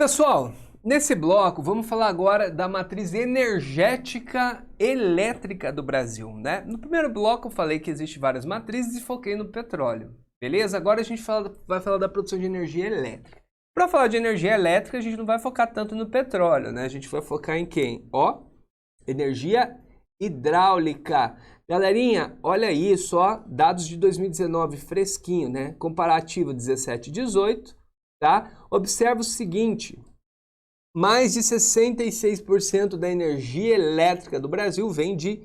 Pessoal, nesse bloco vamos falar agora da matriz energética elétrica do Brasil, né? No primeiro bloco eu falei que existem várias matrizes e foquei no petróleo, beleza? Agora a gente vai falar da produção de energia elétrica. Para falar de energia elétrica, a gente não vai focar tanto no petróleo, né? A gente vai focar em quem? Ó, energia hidráulica. Galerinha, olha isso, ó, dados de 2019 fresquinho, né? Comparativo 17 e 18. Tá? Observa o seguinte, mais de 66% da energia elétrica do Brasil vem de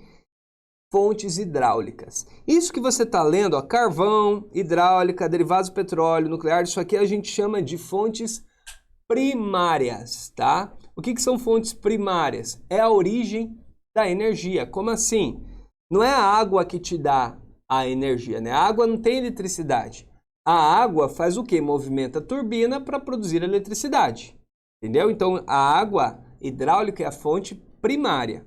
fontes hidráulicas. Isso que você está lendo, ó, carvão, hidráulica, derivados do petróleo, nuclear, isso aqui a gente chama de fontes primárias, tá? O que são fontes primárias? É a origem da energia. Como assim? Não é a água que te dá a energia, né? A água não tem eletricidade. A água faz o quê? Movimenta a turbina para produzir eletricidade, entendeu? Então, a água hidráulica é a fonte primária,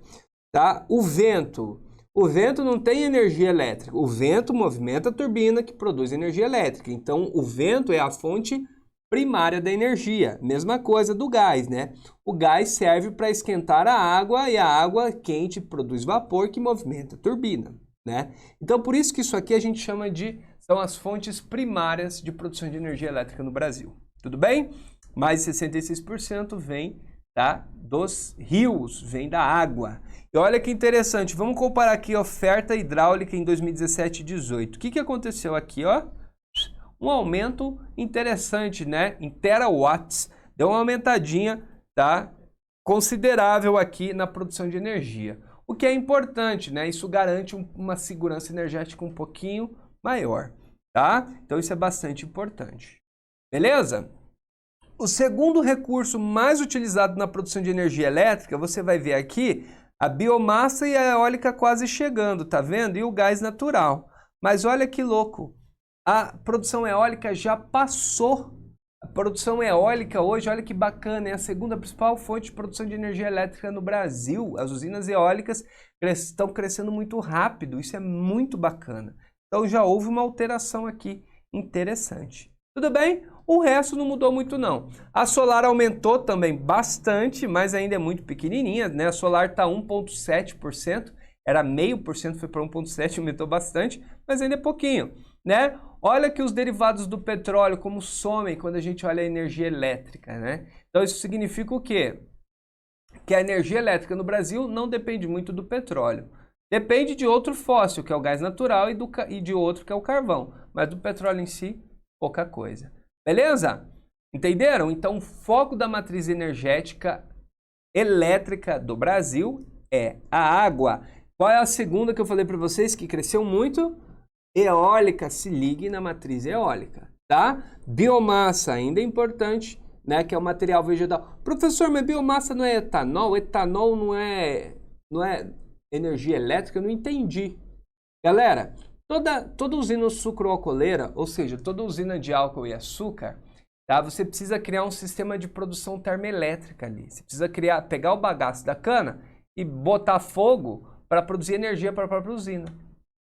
tá? O vento não tem energia elétrica. O vento movimenta a turbina que produz energia elétrica. Então, o vento é a fonte primária da energia. Mesma coisa do gás, né? O gás serve para esquentar a água e a água quente produz vapor que movimenta a turbina, né? Então, por isso que isso aqui a gente chama de... são as fontes primárias de produção de energia elétrica no Brasil. Tudo bem? Mais de 66% vem, tá, dos rios, vem da água. E olha que interessante, vamos comparar aqui a oferta hidráulica em 2017 e 2018. O que aconteceu aqui, ó? Um aumento interessante, né? Em terawatts, deu uma aumentadinha, tá, considerável aqui na produção de energia. O que é importante, né? Isso garante uma segurança energética um pouquinho maior, tá? Então isso é bastante importante. Beleza? O segundo recurso mais utilizado na produção de energia elétrica, você vai ver aqui a biomassa e a eólica quase chegando, tá vendo? E o gás natural. Mas olha que louco, a produção eólica já passou. A produção eólica hoje, olha que bacana, é a segunda principal fonte de produção de energia elétrica no Brasil. As usinas eólicas estão crescendo muito rápido, isso é muito bacana. Então já houve uma alteração aqui interessante. Tudo bem? O resto não mudou muito não. A solar aumentou também bastante, mas ainda é muito pequenininha, né? A solar está 1,7%, era 0,5%, foi para 1,7%, aumentou bastante, mas ainda é pouquinho, né? Olha que os derivados do petróleo como somem quando a gente olha a energia elétrica, né? Então isso significa o quê? Que a energia elétrica no Brasil não depende muito do petróleo. Depende de outro fóssil, que é o gás natural, e de outro, que é o carvão. Mas do petróleo em si, pouca coisa. Beleza? Entenderam? Então, o foco da matriz energética elétrica do Brasil é a água. Qual é a segunda que eu falei para vocês que cresceu muito? Eólica. Se ligue na matriz eólica, tá? Biomassa ainda é importante, né? Que é o material vegetal. Professor, mas biomassa não é etanol? Etanol não é energia elétrica? Eu não entendi. Galera, toda usina sucroalcooleira, ou seja, toda usina de álcool e açúcar, tá? Você precisa criar um sistema de produção termoelétrica ali. Você precisa pegar o bagaço da cana e botar fogo para produzir energia para a própria usina,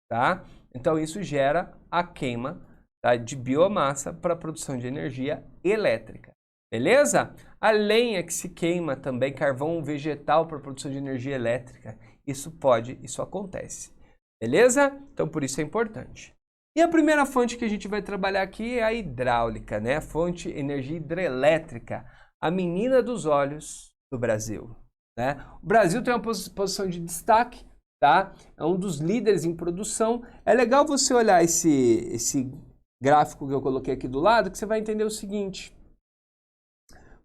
tá? Então isso gera a queima, tá, de biomassa para a produção de energia elétrica. Beleza? A lenha que se queima também, carvão vegetal para produção de energia elétrica, isso acontece. Beleza? Então por isso é importante. E a primeira fonte que a gente vai trabalhar aqui é a hidráulica, né? A fonte energia hidrelétrica, a menina dos olhos do Brasil, né? O Brasil tem uma posição de destaque, tá? É um dos líderes em produção. É legal você olhar esse gráfico que eu coloquei aqui do lado, que você vai entender o seguinte.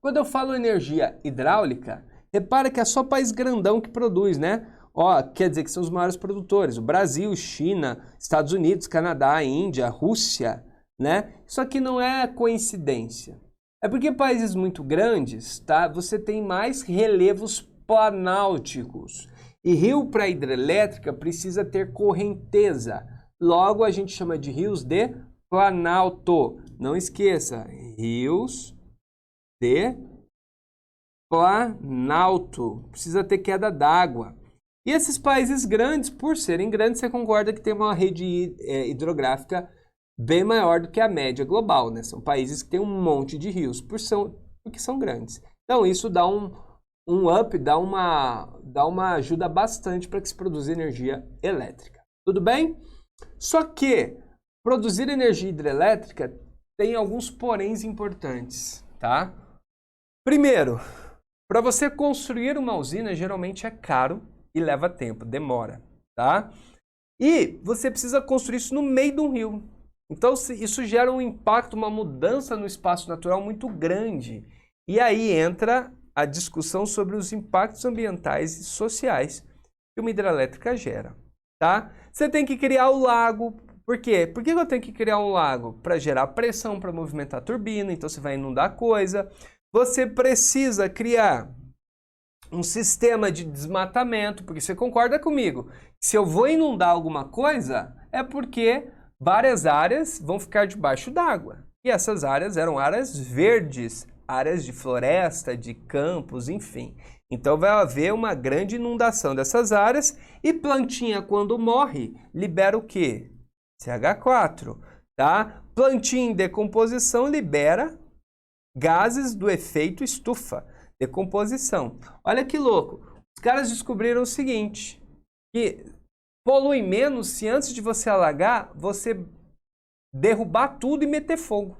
Quando eu falo energia hidráulica, repara que é só país grandão que produz, né? Ó, quer dizer que são os maiores produtores. O Brasil, China, Estados Unidos, Canadá, Índia, Rússia, né? Isso aqui não é coincidência. É porque países muito grandes, tá? Você tem mais relevos planálticos. E rio para hidrelétrica precisa ter correnteza. Logo, a gente chama de rios de planalto. Não esqueça, rios de planalto. Precisa ter queda d'água. E esses países grandes, por serem grandes, você concorda que tem uma rede hidrográfica bem maior do que a média global, né? São países que têm um monte de rios. porque são grandes. Então, isso dá um up, dá uma ajuda bastante para que se produza energia elétrica. Tudo bem? Só que produzir energia hidrelétrica tem alguns poréns importantes, tá? Primeiro, para você construir uma usina, geralmente é caro e leva tempo, demora, tá? E você precisa construir isso no meio de um rio. Então, isso gera um impacto, uma mudança no espaço natural muito grande. E aí entra a discussão sobre os impactos ambientais e sociais que uma hidrelétrica gera, tá? Você tem que criar o lago. Por quê? Por que eu tenho que criar um lago? Para gerar pressão, para movimentar a turbina, então você vai inundar a coisa. Você precisa criar um sistema de desmatamento, porque você concorda comigo. Se eu vou inundar alguma coisa, é porque várias áreas vão ficar debaixo d'água. E essas áreas eram áreas verdes, áreas de floresta, de campos, enfim. Então vai haver uma grande inundação dessas áreas e plantinha, quando morre, libera o quê? CH4, tá? Plantinha em decomposição libera gases do efeito estufa. Decomposição. Olha que louco. Os caras descobriram o seguinte, que polui menos se antes de você alagar, você derrubar tudo e meter fogo.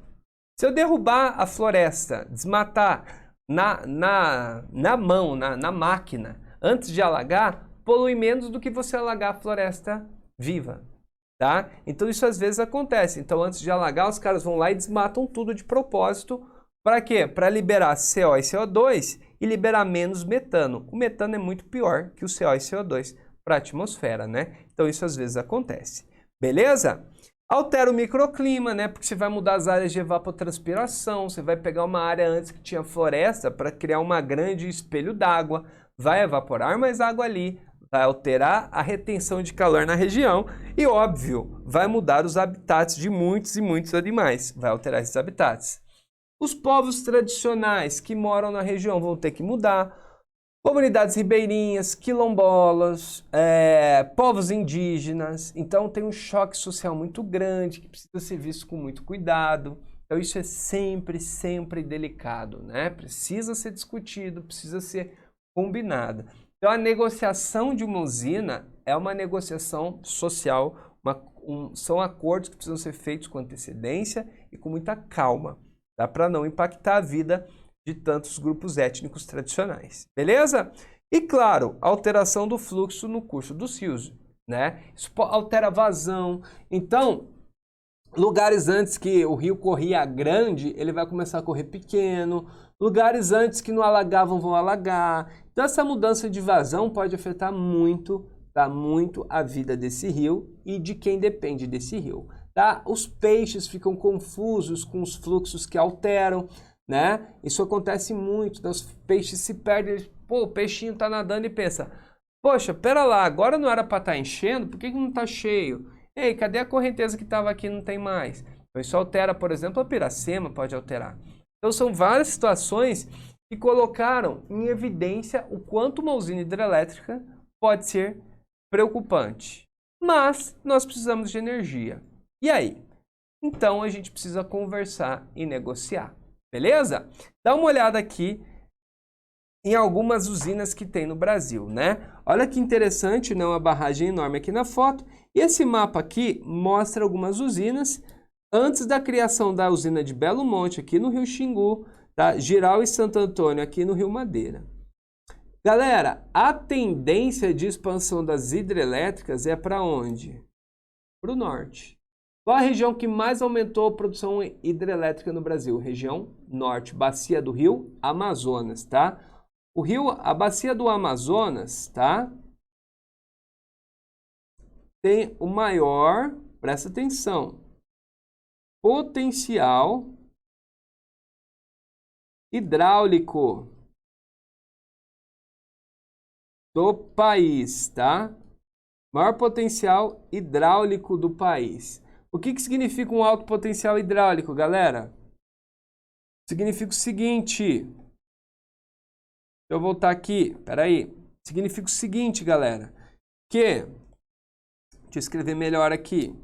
Se eu derrubar a floresta, desmatar na mão, na máquina, antes de alagar, polui menos do que você alagar a floresta viva. Tá? Então isso às vezes acontece. Então antes de alagar, os caras vão lá e desmatam tudo de propósito. Para quê? Para liberar CO e CO2 e liberar menos metano. O metano é muito pior que o CO e CO2 para a atmosfera, né? Então isso às vezes acontece. Beleza? Altera o microclima, né? Porque você vai mudar as áreas de evapotranspiração, você vai pegar uma área antes que tinha floresta para criar uma grande espelho d'água, vai evaporar mais água ali, vai alterar a retenção de calor na região e, óbvio, vai mudar os habitats de muitos e muitos animais, vai alterar esses habitats. Os povos tradicionais que moram na região vão ter que mudar. Comunidades ribeirinhas, quilombolas, povos indígenas. Então tem um choque social muito grande que precisa ser visto com muito cuidado. Então isso é sempre, sempre delicado, né? Precisa ser discutido, precisa ser combinado. Então a negociação de uma usina é uma negociação social, são acordos que precisam ser feitos com antecedência e com muita calma. Dá para não impactar a vida de tantos grupos étnicos tradicionais. Beleza? E claro, alteração do fluxo no curso dos rios, né? Isso altera a vazão. Então, lugares antes que o rio corria grande, ele vai começar a correr pequeno. Lugares antes que não alagavam vão alagar. Então, essa mudança de vazão pode afetar muito, tá? Muito a vida desse rio e de quem depende desse rio. Tá? Os peixes ficam confusos com os fluxos que alteram, né? Isso acontece muito, né? Os peixes se perdem, pô, o peixinho está nadando e pensa, poxa, pera lá, agora não era para estar enchendo, por que não está cheio? Ei, cadê a correnteza que estava aqui e não tem mais? Então isso altera, por exemplo, a piracema pode alterar. Então são várias situações que colocaram em evidência o quanto uma usina hidrelétrica pode ser preocupante. Mas nós precisamos de energia. E aí? Então a gente precisa conversar e negociar, beleza? Dá uma olhada aqui em algumas usinas que tem no Brasil, né? Olha que interessante, né? Uma barragem enorme aqui na foto. E esse mapa aqui mostra algumas usinas antes da criação da usina de Belo Monte, aqui no Rio Xingu, tá? Giral e Santo Antônio, aqui no Rio Madeira. Galera, a tendência de expansão das hidrelétricas é para onde? Para o norte. Qual a região que mais aumentou a produção hidrelétrica no Brasil? Região norte, bacia do Rio Amazonas, tá? A bacia do Amazonas, tá? Tem o maior, presta atenção, potencial hidráulico do país, tá? Maior potencial hidráulico do país. O que significa um alto potencial hidráulico, galera? Significa o seguinte. Deixa eu voltar aqui. Peraí. Significa o seguinte, galera. Que... Deixa eu escrever melhor aqui.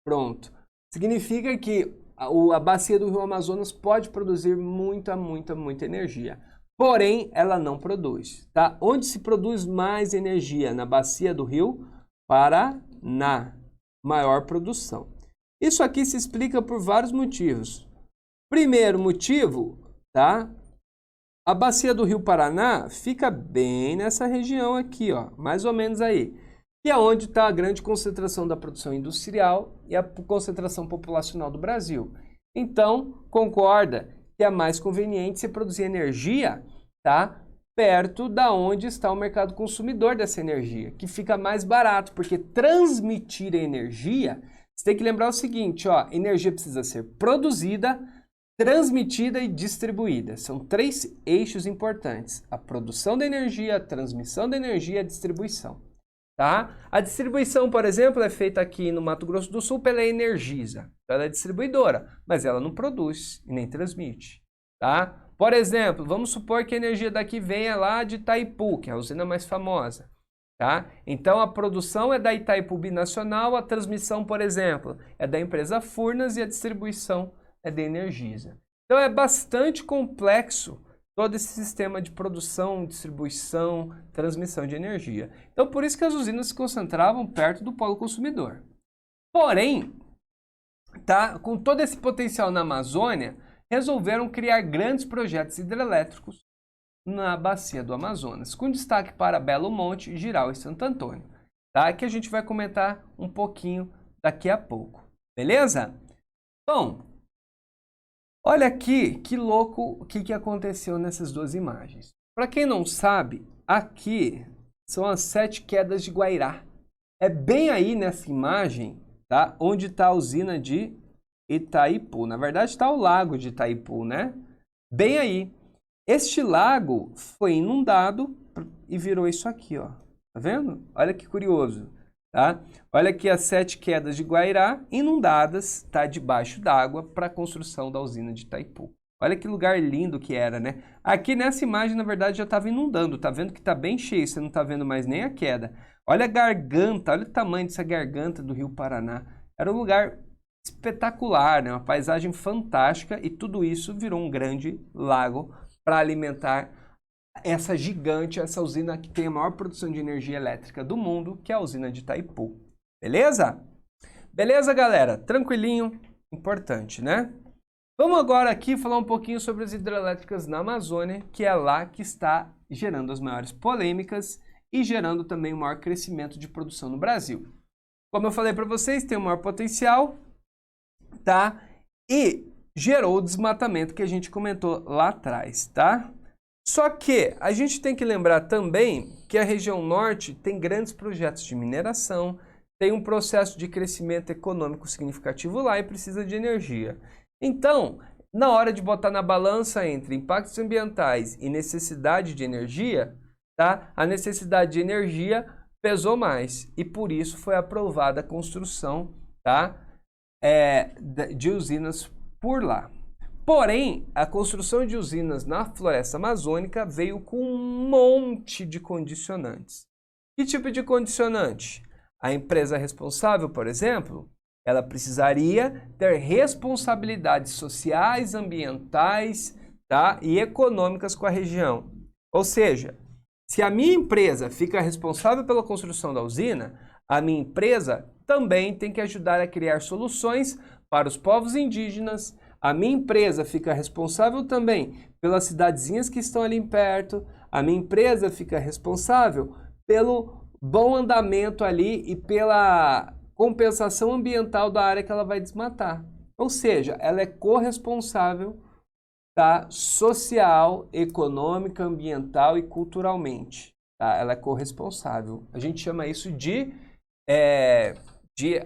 Pronto. Significa que a bacia do Rio Amazonas pode produzir muita energia. Porém, ela não produz, tá? Onde se produz mais energia? Na bacia do Rio Paraná, maior produção. Isso aqui se explica por vários motivos. Primeiro motivo, tá? A bacia do Rio Paraná fica bem nessa região aqui, ó, mais ou menos aí. Que é onde está a grande concentração da produção industrial e a concentração populacional do Brasil. Então, concorda que é mais conveniente você produzir energia, tá, perto da onde está o mercado consumidor dessa energia, que fica mais barato, porque transmitir energia, você tem que lembrar o seguinte, ó, energia precisa ser produzida, transmitida e distribuída. São 3 eixos importantes: a produção da energia, a transmissão da energia e a distribuição. Tá? A distribuição, por exemplo, é feita aqui no Mato Grosso do Sul pela Energisa. Ela é distribuidora, mas ela não produz e nem transmite. Tá? Por exemplo, vamos supor que a energia daqui venha lá de Itaipu, que é a usina mais famosa. Tá? Então, a produção é da Itaipu Binacional, a transmissão, por exemplo, é da empresa Furnas e a distribuição é da Energisa. Então, é bastante complexo todo esse sistema de produção, distribuição, transmissão de energia. Então, por isso que as usinas se concentravam perto do polo consumidor. Porém, tá, com todo esse potencial na Amazônia, resolveram criar grandes projetos hidrelétricos na bacia do Amazonas, com destaque para Belo Monte, Jirau e Santo Antônio, tá? Que a gente vai comentar um pouquinho daqui a pouco. Beleza? Bom, olha aqui, que louco o que aconteceu nessas 2 imagens. Para quem não sabe, aqui são as 7 quedas de Guairá. É bem aí nessa imagem, tá? Onde está a usina de Itaipu. Na verdade, está o lago de Itaipu, né? Bem aí. Este lago foi inundado e virou isso aqui, ó. Tá vendo? Olha que curioso. Tá? Olha aqui as 7 quedas de Guairá inundadas, tá, debaixo d'água para a construção da usina de Itaipu. Olha que lugar lindo que era, né? Aqui nessa imagem, na verdade, já estava inundando. Tá vendo que tá bem cheio, você não tá vendo mais nem a queda. Olha a garganta, olha o tamanho dessa garganta do Rio Paraná. Era um lugar espetacular, né? Uma paisagem fantástica e tudo isso virou um grande lago para alimentar essa gigante, essa usina que tem a maior produção de energia elétrica do mundo, que é a usina de Itaipu. Beleza? Beleza, galera? Tranquilinho? Importante, né? Vamos agora aqui falar um pouquinho sobre as hidrelétricas na Amazônia, que é lá que está gerando as maiores polêmicas e gerando também o maior crescimento de produção no Brasil. Como eu falei para vocês, tem o maior potencial, tá? E gerou o desmatamento que a gente comentou lá atrás, tá? Só que a gente tem que lembrar também que a região norte tem grandes projetos de mineração, tem um processo de crescimento econômico significativo lá e precisa de energia. Então, na hora de botar na balança entre impactos ambientais e necessidade de energia, tá? A necessidade de energia pesou mais e por isso foi aprovada a construção, tá? De usinas por lá. Porém, a construção de usinas na floresta amazônica veio com um monte de condicionantes. Que tipo de condicionante? A empresa responsável, por exemplo, ela precisaria ter responsabilidades sociais, ambientais, tá, e econômicas com a região. Ou seja, se a minha empresa fica responsável pela construção da usina, a minha empresa também tem que ajudar a criar soluções para os povos indígenas. A minha empresa fica responsável também pelas cidadezinhas que estão ali perto. A minha empresa fica responsável pelo bom andamento ali e pela compensação ambiental da área que ela vai desmatar. Ou seja, ela é corresponsável, tá, social, econômica, ambiental e culturalmente. Tá? Ela é corresponsável. A gente chama isso de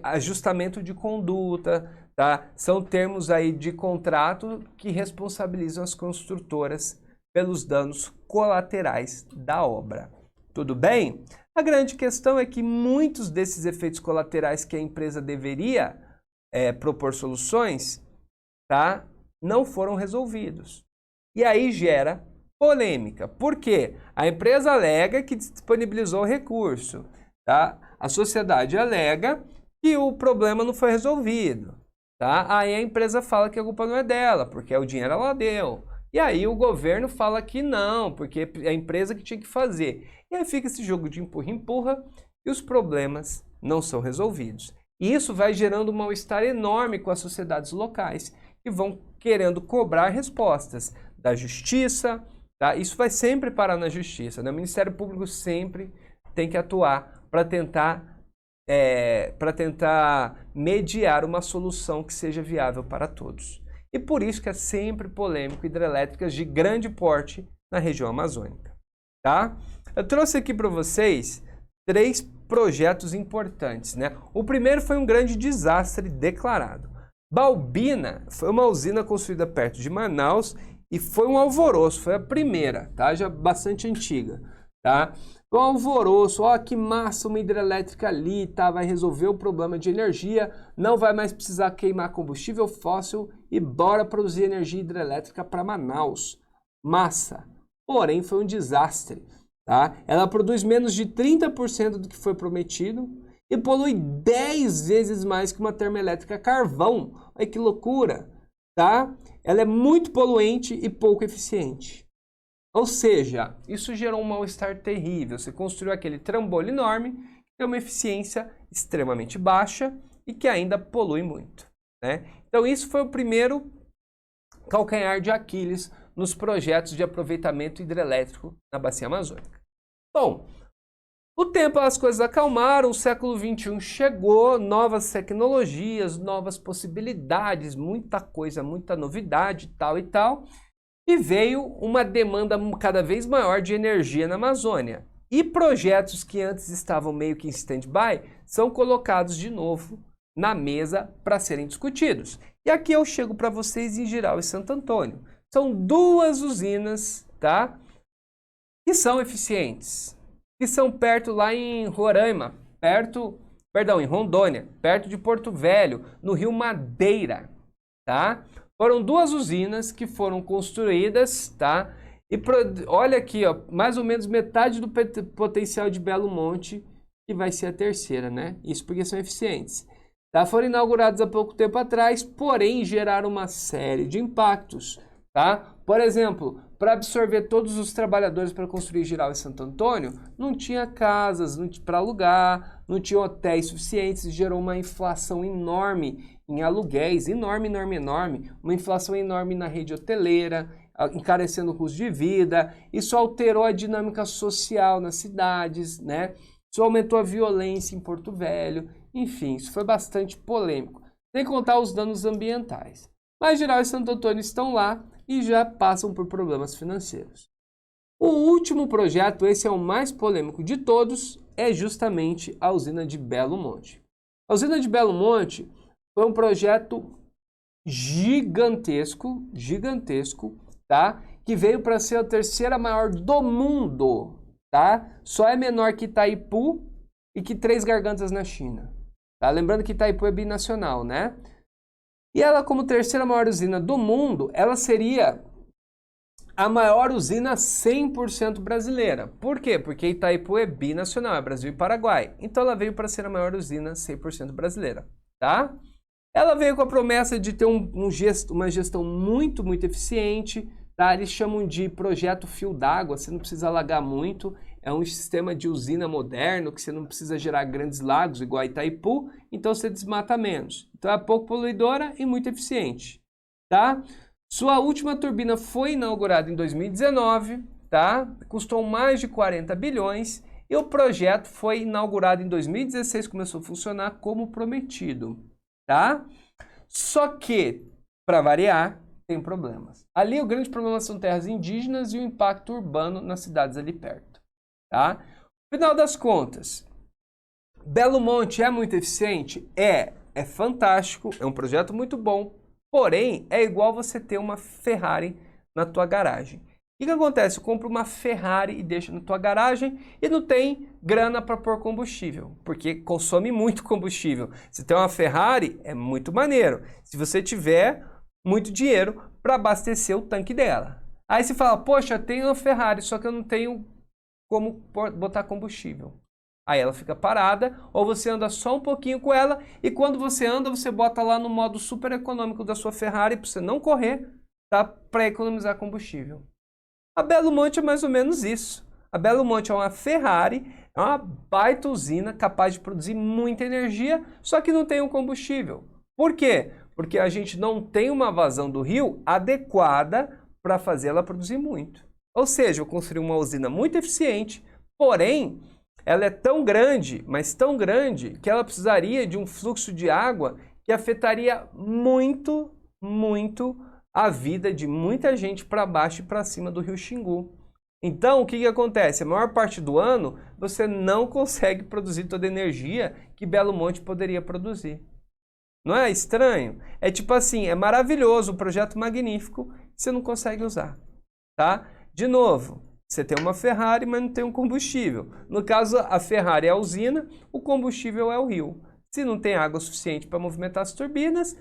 ajustamento de conduta. Tá? São termos aí de contrato que responsabilizam as construtoras pelos danos colaterais da obra. Tudo bem? A grande questão é que muitos desses efeitos colaterais que a empresa deveria propor soluções, tá, não foram resolvidos. E aí gera polêmica. Por quê? A empresa alega que disponibilizou o recurso. Tá? A sociedade alega que o problema não foi resolvido. tá? Aí a empresa fala que a culpa não é dela, porque o dinheiro ela deu. E aí o governo fala que não, porque é a empresa que tinha que fazer. E aí fica esse jogo de empurra-empurra e os problemas não são resolvidos. E isso vai gerando um mal-estar enorme com as sociedades locais, que vão querendo cobrar respostas da justiça, tá? Isso vai sempre parar na justiça, né? O Ministério Público sempre tem que atuar para tentar mediar uma solução que seja viável para todos. E por isso que é sempre polêmico hidrelétricas de grande porte na região amazônica, tá? Eu trouxe aqui para vocês 3 projetos importantes, né? O primeiro foi um grande desastre declarado. Balbina foi uma usina construída perto de Manaus e foi um alvoroço, foi a primeira, tá? Já bastante antiga, tá? Foi um alvoroço, ó, que massa, uma hidrelétrica ali, tá? Vai resolver o problema de energia, não vai mais precisar queimar combustível fóssil e bora produzir energia hidrelétrica para Manaus. Massa! Porém, foi um desastre, tá? Ela produz menos de 30% do que foi prometido e polui 10 vezes mais que uma termoelétrica a carvão. Olha que loucura, tá? Ela é muito poluente e pouco eficiente. Ou seja, isso gerou um mal-estar terrível. Você construiu aquele trambolho enorme, que tem uma eficiência extremamente baixa e que ainda polui muito, né? Então isso foi o primeiro calcanhar de Aquiles nos projetos de aproveitamento hidrelétrico na Bacia Amazônica. Bom, o tempo as coisas acalmaram, o século XXI chegou, novas tecnologias, novas possibilidades, muita coisa, muita novidade, tal e tal. E veio uma demanda cada vez maior de energia na Amazônia. E projetos que antes estavam meio que em stand-by são colocados de novo na mesa para serem discutidos. E aqui eu chego para vocês em Jirau e Santo Antônio. São 2 usinas, tá? Que são eficientes, que são perto lá em Roraima, em Rondônia, perto de Porto Velho, no Rio Madeira, tá? Foram 2 usinas que foram construídas, tá? E olha aqui, ó, mais ou menos metade do potencial de Belo Monte, que vai ser a terceira, né? Isso porque são eficientes. Tá? Foram inaugurados há pouco tempo atrás, porém geraram uma série de impactos, tá? Por exemplo, para absorver todos os trabalhadores para construir Jirau e Santo Antônio, não tinha casas para alugar, não tinha hotéis suficientes, gerou uma inflação enorme em aluguéis, enorme, uma inflação enorme na rede hoteleira, encarecendo o custo de vida. Isso alterou a dinâmica social nas cidades, né? Isso aumentou a violência em Porto Velho, enfim, isso foi bastante polêmico, sem contar os danos ambientais. Mas Jirau e Santo Antônio estão lá e já passam por problemas financeiros. O último projeto, esse é o mais polêmico de todos, é justamente a usina de Belo Monte. A usina de Belo Monte foi um projeto gigantesco, tá? Que veio para ser a terceira maior do mundo, tá? Só é menor que Itaipu e que Três Gargantas na China, tá? Lembrando que Itaipu é binacional, né? E ela, como terceira maior usina do mundo, ela seria a maior usina 100% brasileira. Por quê? Porque Itaipu é binacional, é Brasil e Paraguai. Então ela veio para ser a maior usina 100% brasileira, tá? Ela veio com a promessa de ter uma gestão muito eficiente, tá? Eles chamam de projeto fio d'água, você não precisa alagar muito, é um sistema de usina moderno que você não precisa gerar grandes lagos igual a Itaipu, então você desmata menos. Então é pouco poluidora e muito eficiente, tá? Sua última turbina foi inaugurada em 2019, tá? Custou mais de 40 bilhões e o projeto foi inaugurado em 2016, começou a funcionar como prometido, tá? Só que, para variar, tem problemas. Ali o grande problema são terras indígenas e o impacto urbano nas cidades ali perto, tá? Final das contas, Belo Monte é muito eficiente? É fantástico, é um projeto muito bom, porém é igual você ter uma Ferrari na tua garagem. O que acontece? Eu compro uma Ferrari e deixo na tua garagem e não tem grana para pôr combustível, porque consome muito combustível. Se tem uma Ferrari, é muito maneiro. Se você tiver muito dinheiro para abastecer o tanque dela. Aí você fala, poxa, tenho uma Ferrari, só que eu não tenho como botar combustível. Aí ela fica parada, ou você anda só um pouquinho com ela, e quando você anda, você bota lá no modo super econômico da sua Ferrari, para você não correr, tá? Para economizar combustível. A Belo Monte é mais ou menos isso. A Belo Monte é uma Ferrari, é uma baita usina capaz de produzir muita energia, só que não tem um combustível. Por quê? Porque a gente não tem uma vazão do rio adequada para fazer ela produzir muito. Ou seja, eu construí uma usina muito eficiente, porém, ela é tão grande, mas tão grande, que ela precisaria de um fluxo de água que afetaria muito, muito a vida de muita gente para baixo e para cima do rio Xingu. Então, o que acontece? A maior parte do ano, você não consegue produzir toda a energia que Belo Monte poderia produzir. Não é estranho? É tipo assim, é maravilhoso, um projeto magnífico, que você não consegue usar, tá? De novo, você tem uma Ferrari, mas não tem um combustível. No caso, a Ferrari é a usina, o combustível é o rio. Se não tem água suficiente para movimentar as turbinas,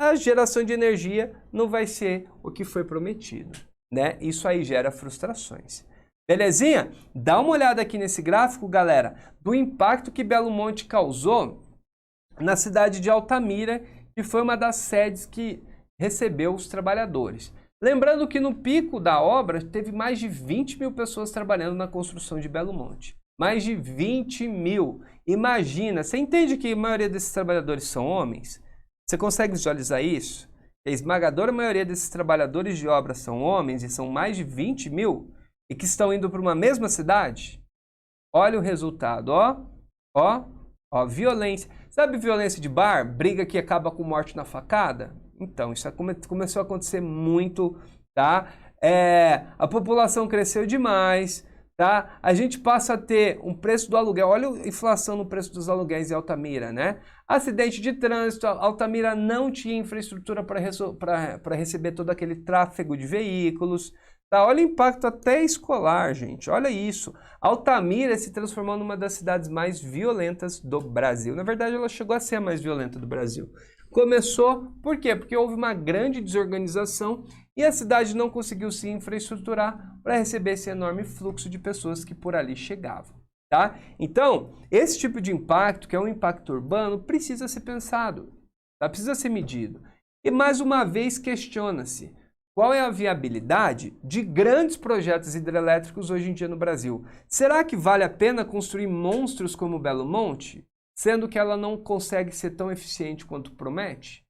a geração de energia não vai ser o que foi prometido, né? Isso aí gera frustrações. Belezinha? Dá uma olhada aqui nesse gráfico, galera, do impacto que Belo Monte causou na cidade de Altamira, que foi uma das sedes que recebeu os trabalhadores. Lembrando que no pico da obra teve mais de 20 mil pessoas trabalhando na construção de Belo Monte. Mais de 20 mil. Imagina, você entende que a maioria desses trabalhadores são homens? Você consegue visualizar isso? A esmagadora maioria desses trabalhadores de obra são homens e são mais de 20 mil e que estão indo para uma mesma cidade? Olha o resultado, ó, violência. Sabe violência de bar? Briga que acaba com morte na facada? Então, isso começou a acontecer muito, tá? A população cresceu demais, tá? A gente passa a ter um preço do aluguel. Olha a inflação no preço dos aluguéis em Altamira, né? Acidente de trânsito, Altamira não tinha infraestrutura para receber todo aquele tráfego de veículos. Tá? Olha o impacto até escolar, gente. Olha isso. Altamira se transformou numa das cidades mais violentas do Brasil. Na verdade, ela chegou a ser a mais violenta do Brasil. Começou, por quê? Porque houve uma grande desorganização e a cidade não conseguiu se infraestruturar para receber esse enorme fluxo de pessoas que por ali chegavam. Tá? Então, esse tipo de impacto, que é um impacto urbano, precisa ser pensado, tá? Precisa ser medido. E mais uma vez questiona-se qual é a viabilidade de grandes projetos hidrelétricos hoje em dia no Brasil. Será que vale a pena construir monstros como Belo Monte, sendo que ela não consegue ser tão eficiente quanto promete?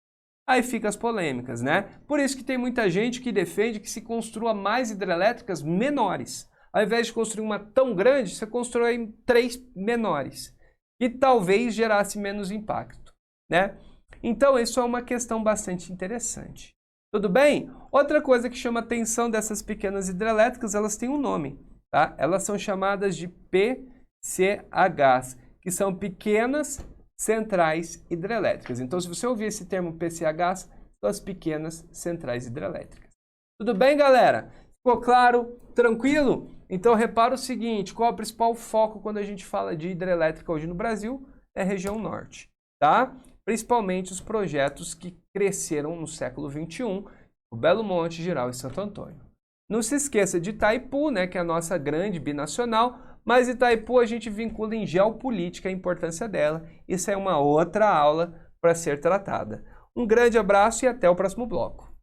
Aí fica as polêmicas, né? Por isso que tem muita gente que defende que se construa mais hidrelétricas menores. Ao invés de construir uma tão grande, você constrói 3 menores, e talvez gerasse menos impacto, né? Então, isso é uma questão bastante interessante. Tudo bem? Outra coisa que chama a atenção dessas pequenas hidrelétricas, elas têm um nome, tá? Elas são chamadas de PCHs, que são pequenas centrais hidrelétricas. Então, se você ouvir esse termo PCHs, são as pequenas centrais hidrelétricas. Tudo bem, galera? Ficou claro? Tranquilo? Então, repara o seguinte, qual é o principal foco quando a gente fala de hidrelétrica hoje no Brasil? É a região norte, tá? Principalmente os projetos que cresceram no século XXI, o Belo Monte, Jirau e Santo Antônio. Não se esqueça de Itaipu, né, que é a nossa grande binacional, mas Itaipu a gente vincula em geopolítica a importância dela. Isso é uma outra aula para ser tratada. Um grande abraço e até o próximo bloco.